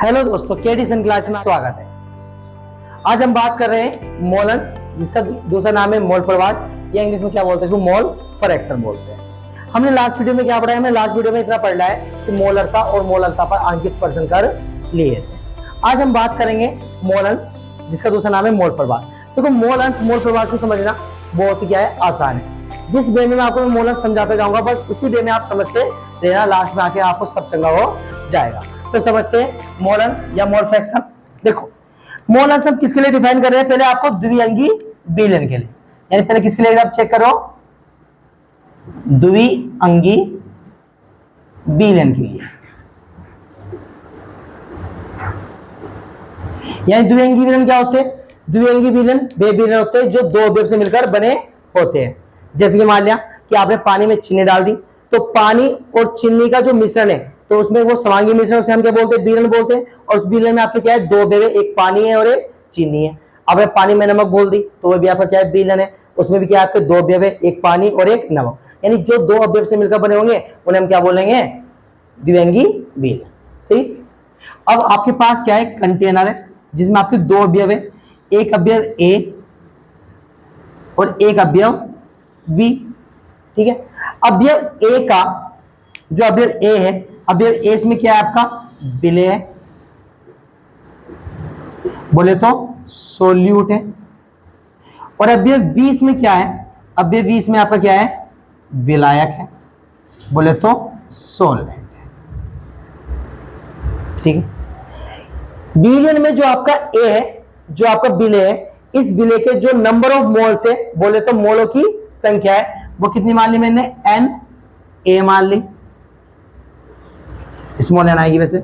Hello दोस्तों, केडीसन class में स्वागत है। आज हम बात कर रहे हैं मोलन्स, जिसका दूसरा नाम है मोल प्रवाह या इंग्लिश में क्या बोलते हैं, इसको मोल फ्रैक्शन बोलते हैं। हमने लास्ट वीडियो में क्या पढ़ा है? हमने लास्ट वीडियो में इतना पढ़ा है कि मोलरता और मोलनता पर अंकित प्रश्न कर लिए थे। आज हम बात करेंगे मोलन्स, जिसका दूसरा नाम है मोल प्रवाह। देखो, मोलन्स मोल प्रवाह को समझना बहुत ही क्या है, आसान है। जिस वे में मैं आपको मोलन्स समझाता जाऊंगा, बस उसी वे में आप समझते रहना, लास्ट में आके आपको सब चंगा हो जाएगा। तो समझते हैं मोलन्स या मोल फ्रैक्शन। देखो, मोलन्स हम किसके लिए डिफाइन कर रहे हैं? पहले आपको द्विअंगी विलयन के लिए, यानी पहले किसके लिए आप चेक करो, द्विअंगी विलयन के लिए। यानी द्विअंगी विलयन क्या होते हैं? द्विअंगी विलयन वे विलयन होते हैं जो दो अवयव से मिलकर बने होते हैं। जैसे कि मान लिया कि आपने पानी में चीनी डाल दी, तो पानी और चीनी का जो मिश्रण है, तो उसमें वो समांगी मिश्रण, उसे हम क्या बोलते हैं? विलयन बोलते हैं। और उस विलयन में आपके क्या है? दो अवयव, एक पानी है और एक चीनी है। आपने पानी में नमक बोल दी, तो वो भी आपका क्या है? विलयन है। उसमें भी क्या आपके दो अवयव है, एक पानी और एक नमक। यानी जो दो अवयव से मिलकर बने होंगे उन्हें हम क्या बोलेंगे? द्विअंगी विलयन। सही। अब आपके पास क्या है? कंटेनर है जिसमें आपके दो अवयव है, एक अवयव ए और एक अवयव बी। ठीक है। अवयव ए का जो अवयव ए है, अवयव ए इसमें क्या है? आपका विलेय है, बोले तो सोल्यूट है। और अवयव बी इसमें क्या है? अवयव बी इसमें आपका क्या है? विलायक है, बोले तो सोलवेंट है। ठीक है। विलयन में जो आपका ए है, जो आपका विलेय है, इस विलेय के जो नंबर ऑफ मोल्स है, बोले तो मोलों की संख्या है, वो कितनी मान ली मैंने? एन ए मान ली। स्मॉल एन आएगी वैसे।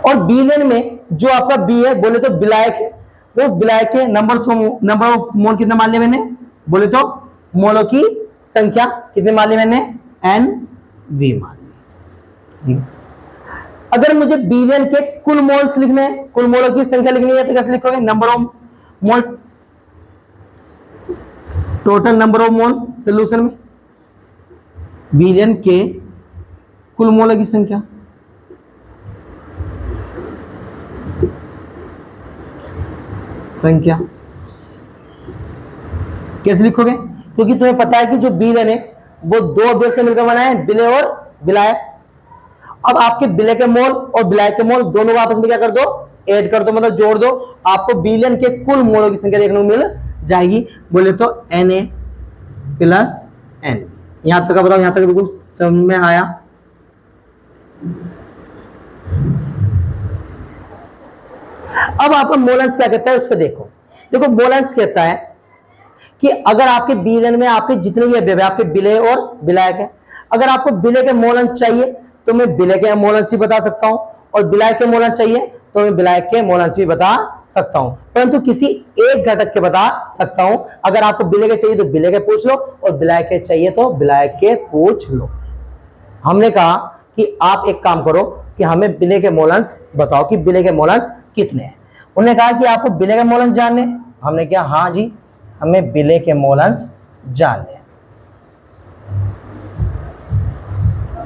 और विलयन में जो आपका बी है, बोले तो विलायक है, वो विलायक के नंबर ऑफ मोल कितना मान लिया मैंने? बोले तो मोलों की संख्या कितनी मान ली मैंने? एन वी मान ली। अगर मुझे विलयन के कुल मोल्स लिखने हैं, कुल मोलों की संख्या लिखनी है, तो कैसे लिखोगे? Number of mole, total number of mole solution में, विलयन के कुल मोलों की संख्या। कैसे लिखोगे? क्योंकि तुम्हें पता है कि जो विलयन है वो दो अवयव से मिलकर बना है, विलेय और विलायक। अब आपके विलेय के मोल और विलायक के मोल दोनों को आपस में क्या कर दो? ऐड कर दो, मतलब जोड़ दो। आपको विलयन के कुल मोलों की संख्या देखने को मिल जाएगी, बोले तो Na प्लस एन। यहां तक का बताओ, यहां तक बिल्कुल समझ में आया? अब आपका मोलन्स क्या कहता है उस पर देखो। देखो, मोलन्स कहता है कि अगर आपके विलयन में आपके जितने भी अवयव है, आपके विलेय और विलायक है, अगर आपको विलेय के मोलन्स चाहिए तो मैं विलेय के मोलन्स भी बता सकता हूं, और विलायक के मोलन्स चाहिए तो मैं विलायक के मोलन्स भी बता सकता हूं, परंतु किसी एक घटक के बता सकता हूं। अगर आपको विलेय के चाहिए तो विलेय के पूछ लो, और विलायक के चाहिए तो विलायक के पूछ लो। हमने कहा कि आप एक काम करो कि हमें विलेय के मोलन्स बताओ कि विलेय के मोलन्स कितने हैं। उन्होंने कहा कि आपको विलेय के मोलन्स जानने। हमने कहा हाँ जी, हमें विलेय के मोलन्स जानने।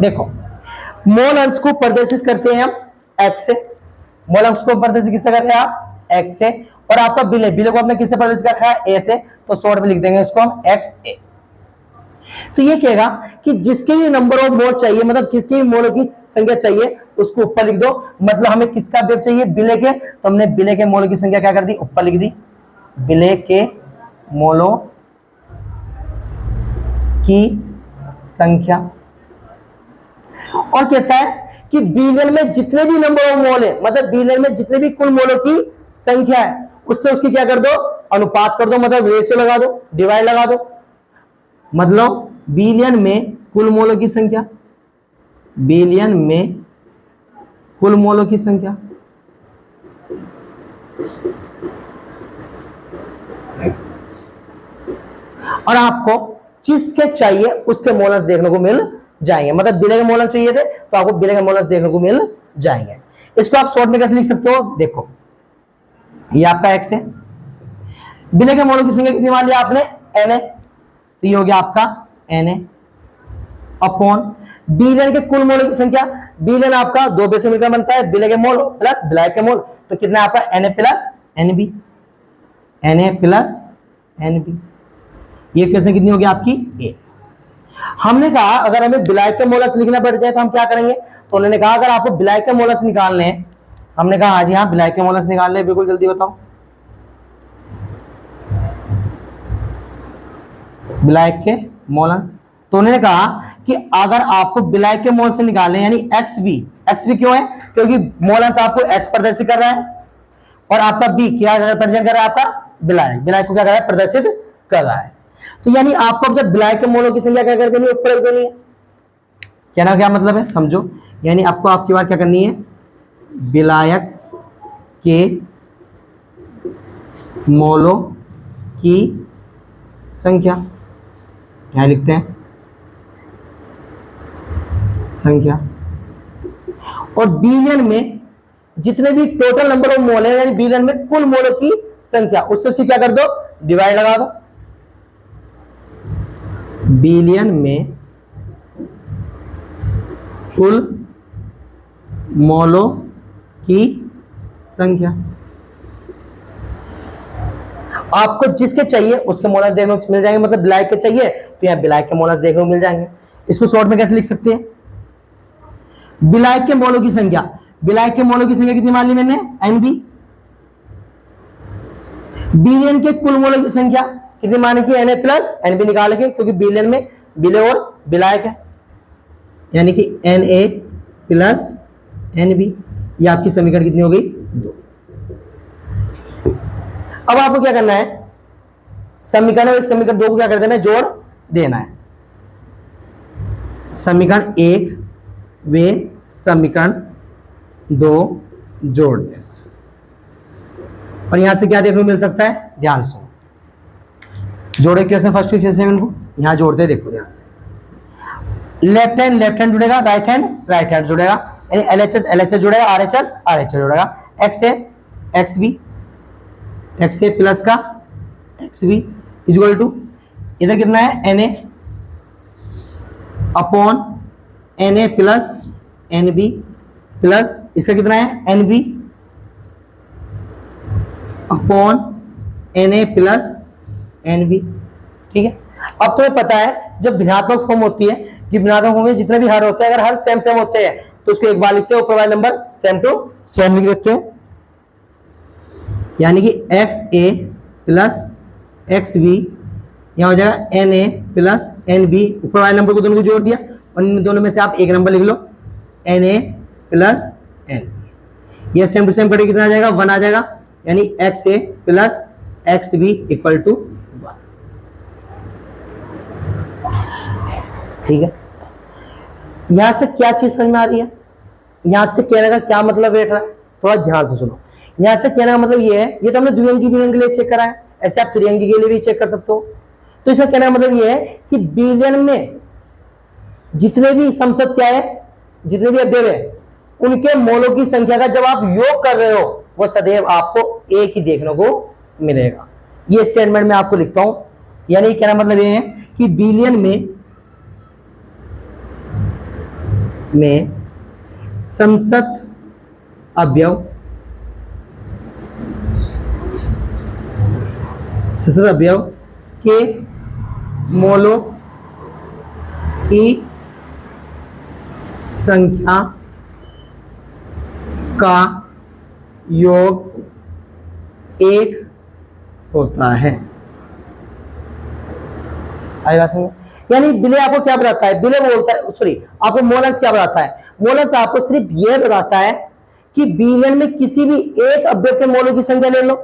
देखो, मोलन्स को प्रदर्शित करते हैं हम एक्स से। मोलन्स को प्रदर्शित किससे कर रहे हैं आप? एक्स से। और आपका विलेय, विलेय को आपने किससे प्रदर्शित कर रहा है? ए से। तो शॉर्ट में लिख देंगे इसको हम एक्स ए। तो ये कहेगा कि जिसके भी नंबर ऑफ मोल चाहिए, मतलब किसके भी मोलों की संख्या चाहिए, उसको ऊपर लिख दो। मतलब हमें किसका अवयव चाहिए? विलेय के, तो हमने विलेय के मोलों की संख्या क्या कर दी? ऊपर लिख दी। विलेय के मोलों की संख्या। और कहता है कि विलयन में जितने भी नंबर ऑफ मोल है, मतलब विलयन में जितने भी कुल मोलों की संख्या है, उससे उसकी क्या कर दो? अनुपात कर दो, मतलब रेशियो लगा दो, डिवाइड लगा दो। मतलब विलयन में कुल मोलों की संख्या, विलयन में कुल मोलों की संख्या, और आपको जिसके चाहिए उसके मोलन्स देखने को मिल जाएंगे। मतलब विलेय के मोलन्स चाहिए थे तो आपको विलेय के मोलन्स देखने को मिल जाएंगे। इसको आप शॉर्ट में कैसे लिख सकते हो? देखो, ये आपका एक्स है, विलेय के मोलों की संख्या कितनी मान लिया आपने? एन है, तो ये हो गया आपका एन है। अपॉन बिलियन के कुल मोल की संख्या। बिलियन आपका 2 बेस से मिलकर बनता है, बिलियन के मोल प्लस बिलाय के मोल, तो कितना आपका Na plus Nb, Na plus Nb। ये क्वेश्चन कितनी होगी आपकी ए। हमने कहा अगर हमें बिलाय के मोलस लिखना पड़ जाए तो हम क्या करेंगे, तो उन्होंने कहा अगर आपको बिलाय के मोलस निकालने हैं, हमने कहा हाँ जी हाँ बिलाय के मोलस निकालने, बिल्कुल जल्दी बताओ। बिलाय के मोलस, तो उन्होंने कहा कि अगर आपको बिलाय के मोल से निकालने यानी XB क्यों है, क्योंकि मोलस आपको X प्रदर्शित कर रहा है और आपका B क्या रिप्रेजेंट कर रहा है, आपका बिलाय को क्या कर रहा है, प्रदर्शित कर रहा है। तो यानी आपको जब बिलाय के मोलों की संख्या क्या कर देनी है, ऊपर रख देनी है। कहना क्या मतलब है समझो, यानी आपको आपकी बात क्या करनी है, बिलायक के मोलों की संख्या, क्या लिखते हैं संख्या, और बिलियन में जितने भी टोटल नंबर ऑफ मोल है यानी बिलियन में कुल मोलों की संख्या, उससे उसकी क्या कर दो, डिवाइड लगा दो। बिलियन में कुल मोलों की संख्या, आपको जिसके चाहिए उसके मोलस देखने को मिल जाएंगे, मतलब बिलाय के चाहिए तो यहाँ बिलाय के मोलस देखने को मिल जाएंगे। इसको शॉर्ट में कैसे लिख सकते हैं, बिलाय के मोलों की संख्या, बिलाय के मोलों की संख्या कितनी मान ली मैंने, Nb। बिलियन के कुल मोलों की संख्या कितनी मानी की, Na प्लस Nb निकाल के, क्योंकि बिलियन में बिले और बिलायक है, यानी कि Na प्लस Nb। ये आपकी समीकरण कितनी हो गई, 2। अब आपको क्या करना है, समीकरण एक समीकरण 2 को क्या कर देना है, जोड़ देना है। समीकरण 1 वे समीकरण 2 जोड़ देना, और यहां से क्या देखने को मिल सकता है, ध्यान से जोड़े क्वेश्चन फर्स्ट क्वेश्चन सेकंड को यहां जोड़ते हैं, देखो ध्यान से। लेफ्ट हैंड जुड़ेगा, राइट हैंड जुड़ेगा, यानी LHS जुड़ेगा, RHS जुड़ेगा, XA प्लस का XB इक्वल टू इधर कितना है, Na upon Na plus Nb plus इसका कितना है, Nb upon Na plus Nb। ठीक है, अब तुम्हें पता है जब भिन्नात्मक फॉर्म होती है कि भिन्नात्मक फॉर्म में जितने भी हर होते हैं अगर हर सेम होते हैं तो उसको एक बार लिखते हैं, ऊपर वाला नंबर सेम टू सेम लिख देते हैं, यानी कि XA प्लस XB यहाँ हो जाएगा Na प्लस Nb, ऊपर वाले नंबर को दोनों को जोड़ दिया और इन दोनों में से आप एक नंबर लिख लो, Na प्लस Nb। ये सेम टू सेम करके कितना आ जाएगा, 1 आ जाएगा, यानी XA plus XB equal to 1। ठीक है, यहां से क्या चीज समझ में आ रही है, यहां से कहने का क्या मतलब बैठ रहा है, थोड़ा ध्यान से सुनो। यहां से कहने का मतलब ये है, ये तो हमने द्विअंकी बिलियन के लिए चेक करा है, ऐसे आप त्रिअंकी के लिए भी चेक कर सकते हो। तो इसका कहने का मतलब ये है कि बिलियन में जितने भी समसत क्या है, जितने भी अवयव है उनके मोलों की संख्या का जब आप योग कर रहे हो वो सदैव आपको एक ही देखने को मिलेगा। ये स्टेटमेंट मैं आपको लिखता हूं, यानी कहना मतलब ये है कि बिलियन में समसत अवयव के मोलों की संख्या का योग 1 होता है। आएगा समझ, यानी बिले आपको क्या बताता है, बिले बोलता है सॉरी आपको मोलस क्या बताता है, मोलस आपको सिर्फ यह बताता है कि बिलियन में किसी भी एक अवयव के मोलों की संख्या ले लो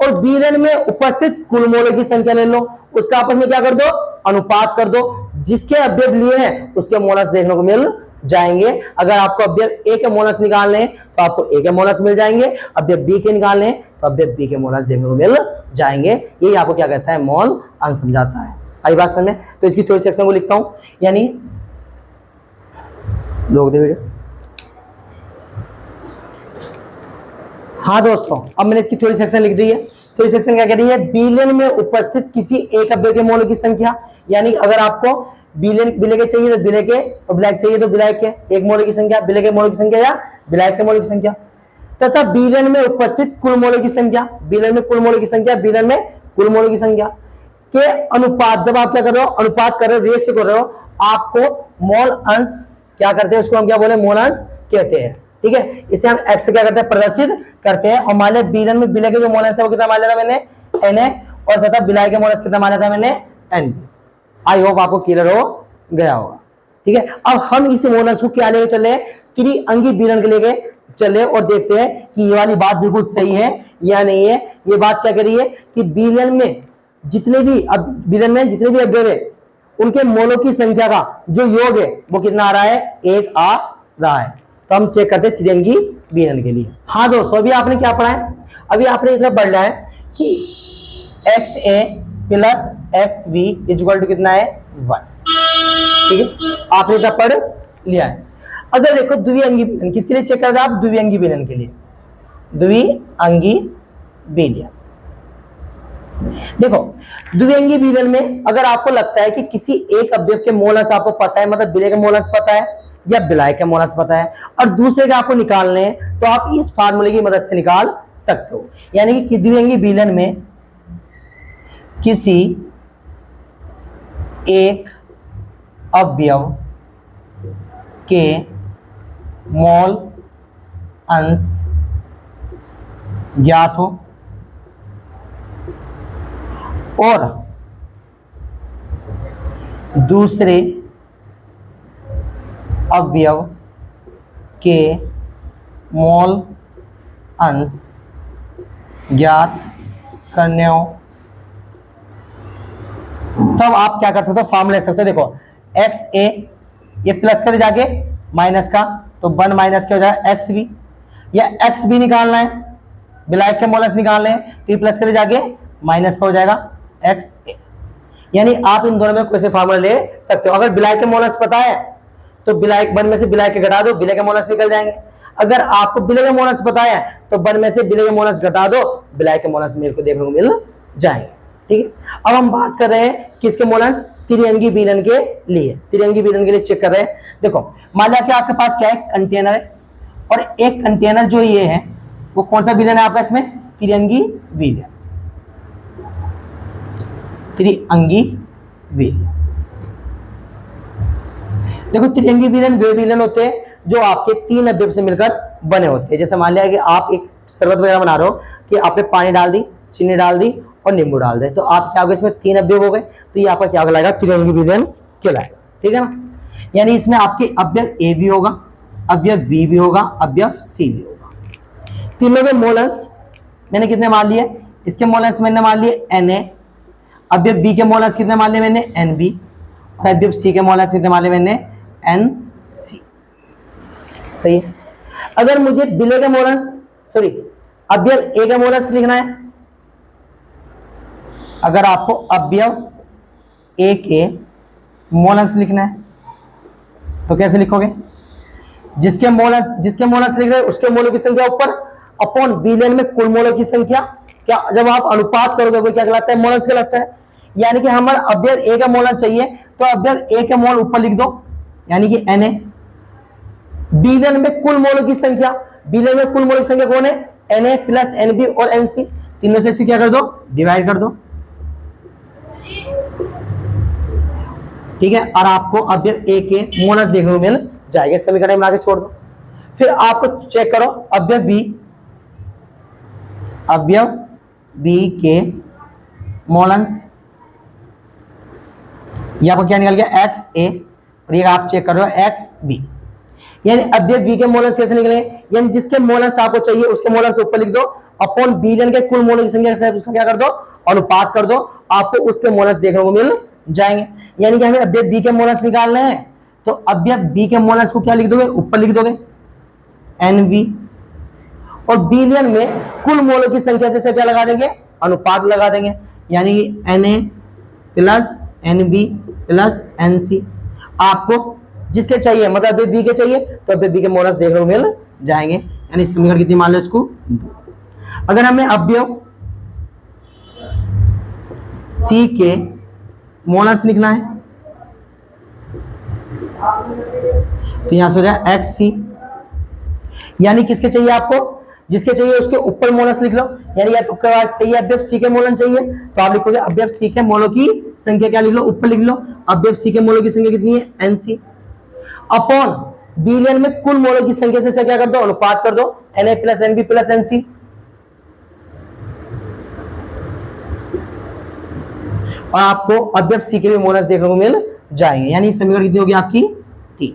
और बिलियन में उपस्थित कुल मोलों की संख्या ले लो, उसका आपस में क्या कर दो, अनुपात कर दो, जिसके अवयव लिए हैं उसके मोलस देखने को मिल जाएंगे। अगर आपको अवयव ए के मोलस निकालने हैं तो आपको ए के मोलस मिल जाएंगे, अवयव बी के निकालने हैं तो अवयव बी के मोलस देखने को मिल जाएंगे। यही आपको क्या कहता है, मोल अंश समझाता है। आई बात समझ में, तो इसकी थोड़ी सेक्शन को लिखता हूं, यानी रोक दे वीडियो। हाँ दोस्तों, अब मैंने इसकी थ्योरी सेक्शन लिख दी है। थ्योरी सेक्शन क्या कह रही है, बिलियन में उपस्थित किसी एक अवयव के मोलों की संख्या, यानी अगर आपको बिले के चाहिए तो बिले के, और ब्लैक चाहिए तो ब्लैक के, एक मोल की संख्या, बिले के मोल की संख्या या ब्लैक के मोल की संख्या, तथा बिलन में उपस्थित कुल मोल की संख्या, बिलन में कुल मोल की संख्या, बिलन में कुल मोल की संख्या के अनुपात। जब आप क्या कर रहे हो, अनुपात कर रहे हो, रेशियो कर रहे हो, आपको मोल अंश क्या करते हैं, उसको हम क्या बोले, मोल अंश कहते हैं। ठीक है, इसे हम एक्स से क्या करते हैं, प्रदर्शित करते हैं। और मान लिया बिलन में बिले के जो मोल अंश है वो कितना मान लिया था मैंने, Na, और तथा बिलाई के मोल अंश कितना मान लिया था मैंने, Nb। आई होप आपको क्लियर हो गया होगा। ठीक है, अब हम इस मोल अंश को क्या लेके चले, त्रिअंगी बिलन के लेके चले और देखते हैं कि ये वाली बात बिल्कुल सही है या नहीं है। ये बात क्या कह रही है कि बिलन में जितने भी अवयव है उनके मोलों की संख्या का जो योग है वो कितना आ रहा है, 1 आ रहा है। तो हम चेक करते हैं त्रिअंगी बिलन के लिए। हाँ दोस्तों, अभी आपने क्या पढ़ा है, अभी आपने इतना पढ़ लिया है कि XA plus XB equal to कितना है, 1। ठीक है, आपने इतना पढ़ लिया है। अगर देखो द्विअंगी बिलन किसके लिए चेक करते हैं आप, द्विअंगी बिलन के लिए, द्विअंगी बिलन। देखो द्विअंगी बिलन में अगर आपको लगता है कि किसी एक अवयव के मोल अंश आपको पता है, मतलब बिले के मोल अंश पता है या बिलाय के मोल अंश पता है, और दूसरे के आपको निकालने हैं, तो आप इस फार्मूले की मदद से निकाल सकते हो। यानी कि द्विअंगी बिलन में किसी एक अवयव के मोल अंश ज्ञात हो और दूसरे अवयव के मोल अंश ज्ञात करने हो, तब आप क्या कर सकते हो, फॉर्मूला ले सकते हो। देखो XA, ये प्लस कर जाके माइनस का, तो 1 माइनस क्या हो जाएगा, XB, या XB निकालना है, बिलायक के मोल अंश निकालने हैं, तो ये प्लस कर जाके माइनस का हो जाएगा XA। यानी आप इन दोनों में कोई से फार्मूला ले सकते हो। अगर बिलायक के मोल अंश पता है तो बिलायक 1 में से बिलायक के घटा दो, बिले के मोल अंश निकल जाएंगे। अगर आपको बिले के मोल अंश पता है तो 1 में से बिले के मोल अंश घटा दो, बिलायक के मोल अंश मेरे को देखने को मिल जाएंगे। ठीक है, अब हम बात कर रहे हैं किसके मोल अंश, त्रिअंगी बिलन के लिए। त्रिअंगी बिलन के लिए चेक कर रहे हैं। देखो मान लिया कि आपके पास क्या है, कंटेनर है, और एक कंटेनर जो ये है वो कौन सा बिलन है आपका, इसमें त्रिअंगी बिलन, त्रिअंगी बिलन। देखो त्रिअंगी बिलन वे बिलन होते हैं जो आपके 3 अवयव से मिलकर बने होते हैं। जैसे मान लिया कि आप एक शरबत वगैरह बना रहे हो कि आपने पानी डाल दी, चीनी डाल दी और नींबू डाल दे, तो आप क्या होगा, इसमें 3 अवयव हो गए, तो ये आपका क्या कहलाएगा, त्रिअंगी बिलन कहलाएगा। ठीक है ना, यानी इसमें आपके अवयव A भी होगा, अवयव B भी होगा, अवयव C भी होगा। तीनों के मोल अंश मैंने कितने मान लिए, इसके मोल अंश मैंने मान लिए Na, अवयव B के मोल अंश कितने मान लिए मैंने, Nb, और अवयव C के मोल अंश कितने मान लिए मैंने, Nc। सही है। अगर मुझे बिले के मोल अंश, सॉरी अवयव A का मोल अंश लिखना है, अगर आपको अवयव A के मोल अंश लिखना है तो कैसे लिखोगे, जिसके मोल अंश लिख रहे हैं उसके मोलों की संख्या ऊपर अपॉन बिलियन में कुल मोलों की संख्या। क्या जब आप अनुपात करोगे वो क्या कहलाता है, मोल अंश कहलाता है। यानी कि हमारा अवयव A का मोल अंश चाहिए तो अवयव A के मोल ऊपर लिख दो, यानी कि Na, बिलियन में कुल मोलों की संख्या, बिलियन में कुल मोलों की संख्या कौन है, Na प्लस Nb और Nc, तीनों से इसकी क्या कर दो, डिवाइड कर दो। ठीक है, और आपको अवयव A के मोल अंश देखने को मिल जाएगा। समीकरण बना के छोड़ दो। फिर आपको चेक करो अवयव B के मोल अंश, यहाँ पर क्या निकल गया, XA, और ये आप चेक कर रहे हो XB। यानी अवयव B के मोल अंश कैसे निकलेंगे, यानी जिसके मोल अंश आपको चाहिए उसके मोल अंश ऊपर लिख दो, अपॉन बिलियन के कुल मोलों की संख्या से उसका क्या कर दो, अनुपात कर दो, आपको उसके मोल अंश देखने को मिल जाएंगे। यानी कि हमें अवयव B के मोल अंश निकालने हैं, तो अवयव B के मोल अंश को क्या लिख दोगे, ऊपर लिख दोगे NV, और बिलियन में कुल मोलों की संख्या से क्या लगा देंगे, अनुपात लगा देंगे, यानी कि Na plus Nb plus Nc। आपको जिसके चाहिए, मतलब अवयव B के चाहिए तो अवयव B के मोल अंश देखने को मिल जाएंगे। यानी समीकरण कितनी मान लो इसको, 2। अगर हमें अवयव C के मोल अंश लिखना है, तो यहां से हो जाए XC, यानी किसके चाहिए आपको, जिसके चाहिए उसके ऊपर मोल अंश लिख लो। यानी आपको चाहिए अवयव C के मोल अंश चाहिए, तो आप लिखोगे अवयव C के मोलों की संख्या क्या लिख लो, ऊपर लिख लो। अवयव C के मोलों की संख्या कितनी है, NC, अपॉन बिलियन में कुल मोलों की संख्या से क्या कर दो, अनुपात कर दो, Na plus NB plus NC। और आपको अवयव C के भी मोल अंश देखने को मिल जाएंगे। यानी समीकरण कितनी होगी आपकी, 3।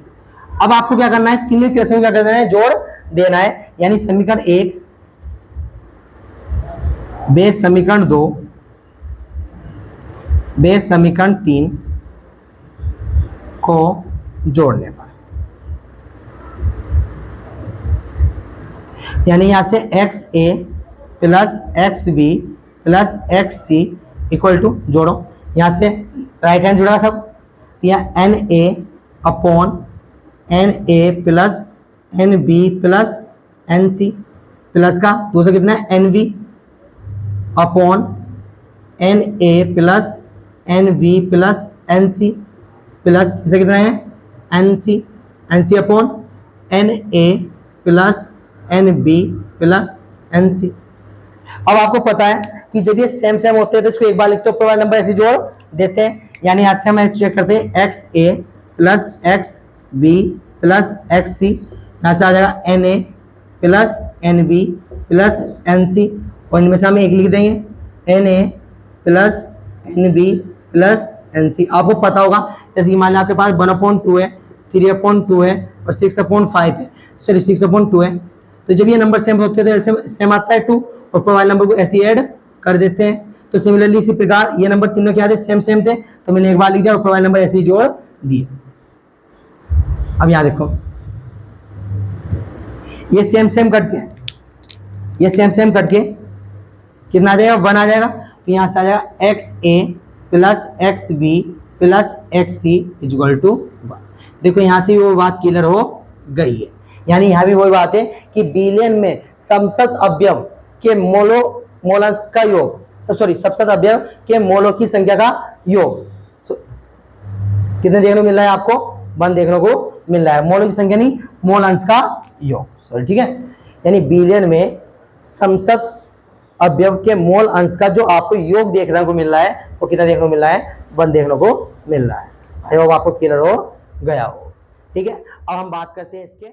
अब आपको क्या करना है, तीनों इक्वेशन में क्या करना है, जोड़ देना है। यानी समीकरण 1 बेस समीकरण 2 बेस समीकरण 3 को जोड़ने पर, यानी यहां से XA plus XB plus XC equal to, जोड़ो, यहां से राइट हैंड जुड़ेगा सब, यहाँ NA upon NA plus NB plus NC plus का दूसरा कितना है NV upon NA plus NV plus NC plus तीसरा कितना है NC upon NA plus NB plus NC। अब आपको पता है कि जब ये सेम सेम होते हैं तो इसको एक बार लिखते हो, ऊपर वाला नंबर ऐसे जोड़ देते हैं। यानी यहां से हम चेक करते हैं XA plus XB plus XC, यहां से आ जाएगा NA plus NB plus NC, और इनमें से हम एक लिख देंगे NA plus NB plus NC। आपको पता होगा जैसे कि मान लो आपके पास 1/2 है, 3/2 है और 6/5 है, सॉरी 6/2 है, तो जब ये नंबर सेम होते हैं तो सेम आता है 2, और ऊपर वाले नंबर को ऐसे ऐड कर देते हैं। तो सिमिलरली इसी प्रकार ये नंबर तीनों क्या थे, सेम सेम थे, तो मैंने एक बार लिख दिया, ऊपर वाले नंबर ऐसे ही जोड़ दिए। अब यहां देखो ये सेम सेम कट के, ये सेम सेम कट के कितना आ जाएगा, 1 आ जाएगा, तो यहां से आ जाएगा XA plus XB plus XC equal to 1। देखो यहां से वो बात क्लियर हो गई है। यानी यहां भी वही बात है कि बिलियन में समसत अवयव के मोल अंश का योग, समसत अवयव के मोलों की संख्या का योग कितने देखने को मिल रहा है आपको, 1 देखने को मिल रहा है। मोलों की संख्या नहीं, मोल अंश का योग, सॉरी ठीक है। यानी बिलियन में समसत अवयव के मोल अंश का जो आपको योग देखने को मिल रहा है वो कितना देखने को मिल रहा है, 1 देखने को मिल रहा है। आई होप आपको क्लियर हो गया हो, ठीक है। अब हम बात करते हैं इसके